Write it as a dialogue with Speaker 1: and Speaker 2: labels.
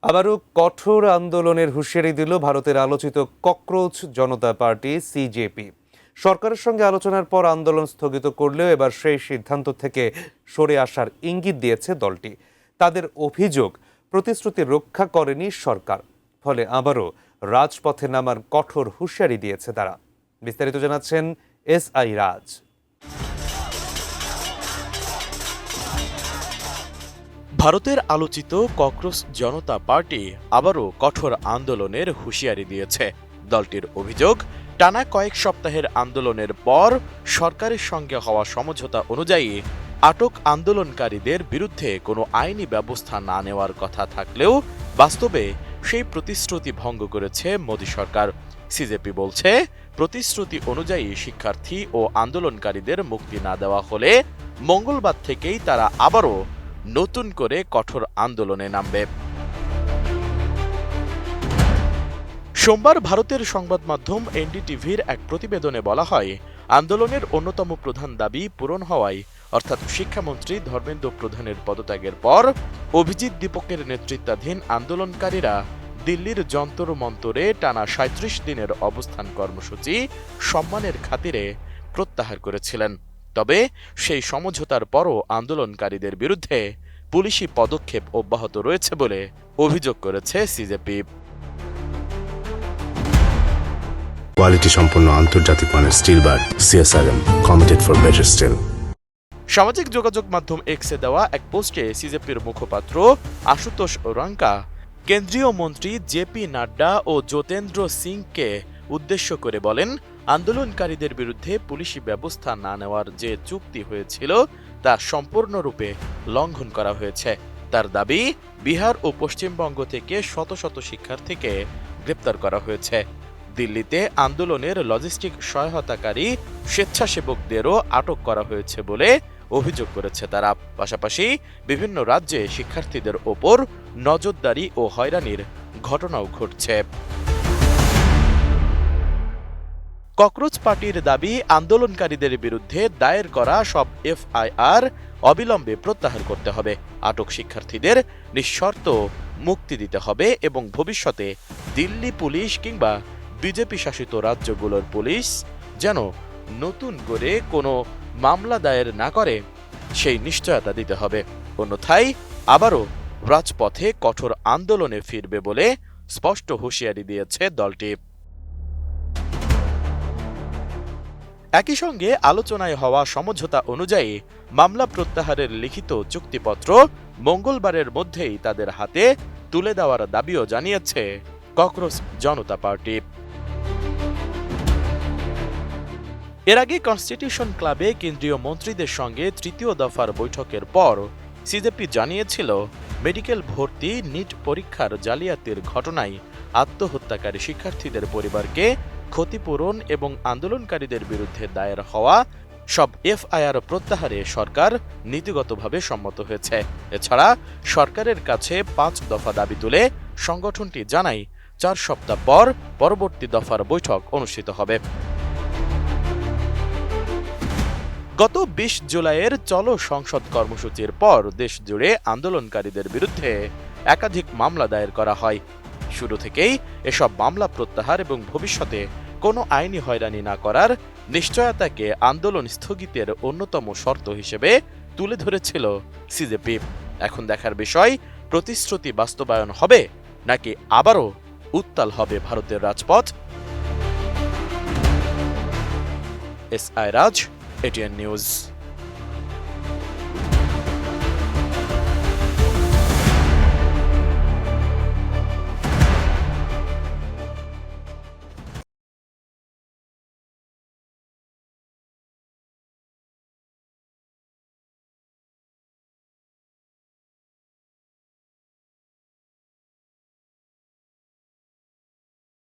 Speaker 1: আবারও কঠোর আন্দোলনের হুঁশিয়ারি দিল ভারতের আলোচিত ককরোচ জনতা পার্টি সিজেপি। সরকারের সঙ্গে আলোচনার পর আন্দোলন স্থগিত করলেও এবার সেই সিদ্ধান্ত থেকে সরে আসার ইঙ্গিত দিয়েছে দলটি। তাদের অভিযোগ, প্রতিশ্রুতি রক্ষা করেনি সরকার, ফলে আবারও রাজপথে নামার কঠোর হুঁশিয়ারি দিয়েছে তারা। বিস্তারিত জানাচ্ছেন SI রাজ।
Speaker 2: ভারতের আলোচিত ককরোচ জনতা পার্টি আবারও কঠোর আন্দোলনের হুঁশিয়ারি দিয়েছে। দলটির অভিযোগ, টানা কয়েক সপ্তাহের আন্দোলনের পর সরকারের সঙ্গে হওয়া সমঝোতা অনুযায়ী আটক আন্দোলনকারীদের বিরুদ্ধে কোনো আইনি ব্যবস্থা না নেওয়ার কথা থাকলেও বাস্তবে সেই প্রতিশ্রুতি ভঙ্গ করেছে মোদী সরকার। সিজেপি বলছে, প্রতিশ্রুতি অনুযায়ী শিক্ষার্থী ও আন্দোলনকারীদের মুক্তি না দেওয়া হলে মঙ্গলবার থেকেই তারা আবারও নতুন করে কঠোর আন্দোলনে নামবে। সোমবার ভারতের সংবাদ মাধ্যম NDTVর এক প্রতিবেদনে বলা হয়, আন্দোলনের অন্যতম প্রধান দাবি পূরণ হওয়ায়, অর্থাৎ শিক্ষামন্ত্রী ধর্মেন্দ্র প্রধানের পদত্যাগের পর অভিজিৎ দীপকের নেতৃত্বাধীন আন্দোলনকারীরা দিল্লির যন্তর মন্তরে টানা ৩৭ দিনের অবস্থান কর্মসূচি সম্মানের খাতিরে প্রত্যাহার করেছিলেন। তবে সেই সমঝোতার পরও আন্দোলনকারীদের বিরুদ্ধে পুলিশি পদক্ষেপ অব্যাহত রয়েছে বলে অভিযোগ করেছে সিজেপি।
Speaker 3: কোয়ালিটি সম্পন্ন আন্তর্জাতিক মানের still bar CSRM, committed for better still.
Speaker 2: সামাজিক যোগাযোগ মাধ্যম এক্সে দেওয়া এক পোস্টে সিজেপির মুখপাত্র আশুতোষ রাঙ্কা কেন্দ্রীয় মন্ত্রী JP নাড্ডা ও জ্যোতেন্দ্র সিংকে উদ্দেশ্য করে বলেন, আন্দোলনকারীদের বিরুদ্ধে পুলিশি ব্যবস্থা না নেওয়ার যে চুক্তি হয়েছিল তা সম্পূর্ণরূপে লঙ্ঘন করা হয়েছে। তার দাবি, বিহার ও পশ্চিমবঙ্গ থেকে শত শত শিক্ষার্থীকে গ্রেপ্তার করা হয়েছে। দিল্লিতে আন্দোলনের লজিস্টিক সহায়তাকারী স্বেচ্ছাসেবকদেরও আটক করা হয়েছে বলে অভিযোগ করেছে তারা। পাশাপাশি বিভিন্ন রাজ্যে শিক্ষার্থীদের ওপর নজরদারি ও হয়রানির ঘটনাও ঘটছে। ককরোচ পার্টির দাবি, আন্দোলনকারীদের বিরুদ্ধে দায়ের করা সব FIR অবিলম্বে প্রত্যাহার করতে হবে, আটক শিক্ষার্থীদের নিঃশর্ত মুক্তি দিতে হবে এবং ভবিষ্যতে দিল্লি পুলিশ কিংবা বিজেপি শাসিত রাজ্যগুলোর পুলিশ যেন নতুন করে কোনো মামলা দায়ের না করে সেই নিশ্চয়তা দিতে হবে। অন্যথায় আবারও রাজপথে কঠোর আন্দোলনে ফিরবে বলে স্পষ্ট হুঁশিয়ারি দিয়েছে দলটি। একই সঙ্গে আলোচনায় হওয়া সমঝোতা অনুযায়ী মামলা প্রত্যাহারের লিখিত চুক্তিপত্র মঙ্গলবারের মধ্যেই তাদের হাতে তুলে দেওয়ার দাবিও জানিয়েছে ককরোচ জনতা পার্টি। এর আগে কনস্টিটিউশন ক্লাবে কেন্দ্রীয় মন্ত্রীদের সঙ্গে তৃতীয় দফার বৈঠকের পর সিজেপি জানিয়েছিল, মেডিকেল ভর্তি নিট পরীক্ষার জালিয়াতির ঘটনায় আত্মহত্যাকারী শিক্ষার্থীদের পরিবারকে ক্ষতিপূরণ এবং আন্দোলনকারীদের বিরুদ্ধে দায়ের হওয়া সব FIR প্রত্যাহারে সরকার নীতিগতভাবে সম্মত হয়েছে। এছাড়া সরকারের কাছে ৫ দফা দাবি তুলে সংগঠনটি জানায়, ৪ সপ্তাহ পর পরবর্তী দফার বৈঠক অনুষ্ঠিত হবে। গত ২০ জুলাইয়ের চলো সংসদ কর্মসূচির পর দেশজুড়ে আন্দোলনকারীদের বিরুদ্ধে একাধিক মামলা দায়ের করা হয়। শুরু থেকেই এসব মামলা প্রত্যাহার এবং ভবিষ্যতে কোনো আইনি হয়রানি না করার নিশ্চয়তাকে আন্দোলন স্থগিতের অন্যতম শর্ত হিসেবে তুলে ধরেছিল সিজেপি। এখন দেখার বিষয়, প্রতিশ্রুতি বাস্তবায়ন হবে নাকি আবারও উত্তাল হবে ভারতের রাজপথ। SI রাজ, ATN নিউজ।